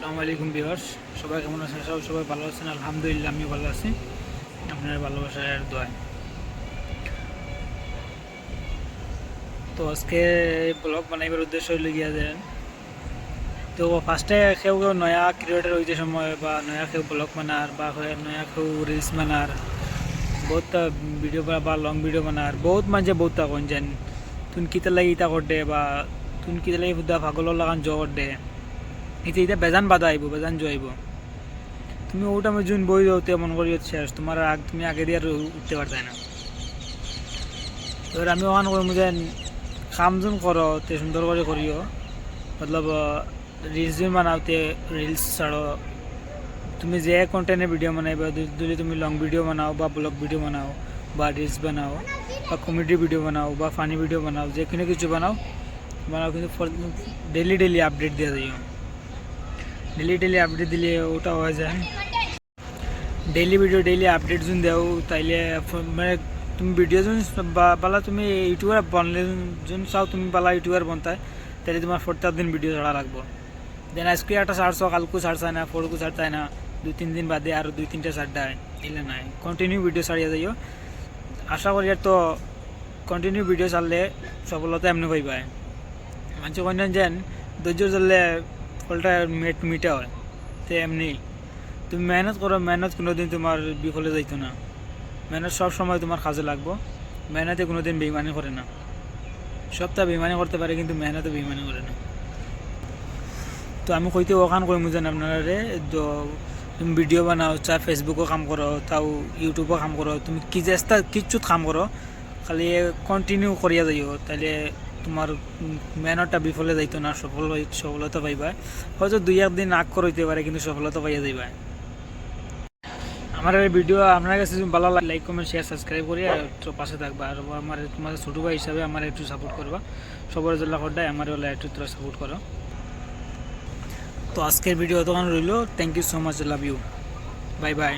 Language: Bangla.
আসসালামু আলাইকুম ভিউয়ার্স, সবাই কেমন আছেন? সবাই ভালো আছেন? আলহামদুলিল্লাহ, আমিও ভালো আছি আপনার ভালোবাসার দোয়ায়। তো আজকে ব্লগ বানাইবার উদ্দেশ্য হইল গিয়া দেন। তো ফার্স্টে কেউ নয়া ক্রিয়েটার হইতে সময় বা নয়া কেউ ব্লগ বানার বা নয়া কেউ রিলস বানার বহুত ভিডিও বা লং ভিডিও বানার বহুত মানুষে বহুত তখন যেন তুন কিতা লাগি ইতা করদে বা তুন কিতা লাগি বুদ্ধা পাগলের লাগান জ করদে এটা বেজান বাধা আইব, বেজান জো আইব। তুমি ওটা আমি জুন বই হতে মন করি শেষ, তোমার তুমি আগে দিয়ে আর উঠতে পারতাই না। এবার আমি ওখান করবো যে কাম জুন করো তে সুন্দর করে করিও, মতলব রিলস জুন বানাওতে রিলস ছাড়ো। তুমি যে কন্টেন্টের ভিডিও বানাইবা, যদি তুমি লং ভিডিও বানাও বা ব্লগ ভিডিও বানাও বা রিলস বানাও বা কমেডি ভিডিও বানাও বা ফানি ভিডিও বানাও, যে কোনো কিছু বানাও কিন্তু ডেলি আপডেট দিয়ে দিও। ডেলি আপডেট দিলে ওটা হয়ে যায়। ডেইলি ভিডিও ডেইলি আপডেট যোন দেও তাইলে মানে তুমি ভিডিও যোন বালা তুমি ইউটিউবার বনলে যোন চাও তুমি বালা ইউটিউবার বনতায়, তাহলে তোমার 4 দিন ভিডিও ছাড়া লাগবো। দেন আজকে একটা ছাড়ছো, কালকু ছাড়ছায় না, পরকু ছাড়তায় না, 2-3 দিন বাদে আর 2-3টা ছাড়ায় এলে নাই, কন্টিনিউ ভিডিও ছাড়িয়ে যাইও। আশা করি আর তো কন্টিনিউ ভিডিও ছাড়লে সফলতা এমনি পাইবাই। মানুষ কইন যেন ধৈর্য ধরলে ফলটা মিটা হয়, তো এমনি তুমি মেহনত করো, মেহনত কোনোদিন তোমার বিফলে যাইতো না। মেহনত সব সময় তোমার কাজে লাগবো। মেহনতে কোনোদিন বেইমানি করে না। সবটা বেইমানি করতে পারে কিন্তু মেহনতে বেইমানি করে না। তো আমি কইতে ওখান কইমু যেন আপনারা তো তুমি ভিডিও বানাও, চা ফেসবুকও কাম করো, তাও ইউটিউবও কাম করো, তুমি কি চেষ্টা কিচ্ছুত কাম করো, খালি কন্টিনিউ করিয়া যাইও, তাহলে তোমার মেহনতটা বিফলে যাইতো না, সফলতা পাইবা। হয়তো 2-1 দিন আগ করইতে পারে কিন্তু সফলতা পাইয়া যাইবা। আমার এই ভিডিও আপনার কাছে যদি ভালো লাগে, লাইক কমেন্ট শেয়ার সাবস্ক্রাইব করি আর একটু পাশে থাকবা। আর আমার তোমাদের ছোটো ভাই হিসাবে আমার একটু সাপোর্ট করবা। সবার জেলা করডায় আমার হলে একটু তোরা সাপোর্ট করো। তো আজকের ভিডিও তখন রইল। Thank you so much, love you, bye by.